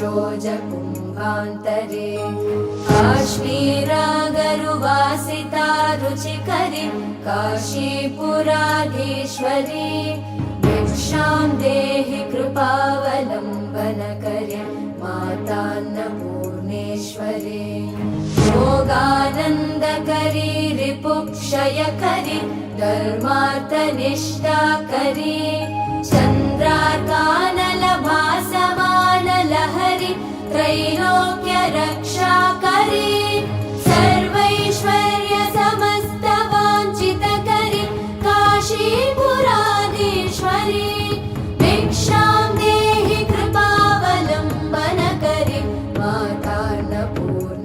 शोजकुम्भान्तरे काश्मीरागरुवासिता रुचिकरी काशीपुराधीश्वरी भिक्षां देहि कृपावलम्बनकरी मातान्नपूर्णेश्वरी योगानन्दकरी रिपुक्षयकरी धर्मार्थनिष्ठाकरी चन्द्रार्कानलभासमानलहरी त्रैलोक्यरक्षाकरी सर्वैश्वर्य समस्तवाञ्छितकरी काशीपुराधीश्वरी भिक्षां देहि कृपावलम्बनकरी मातान्नपूर्णेश्वरी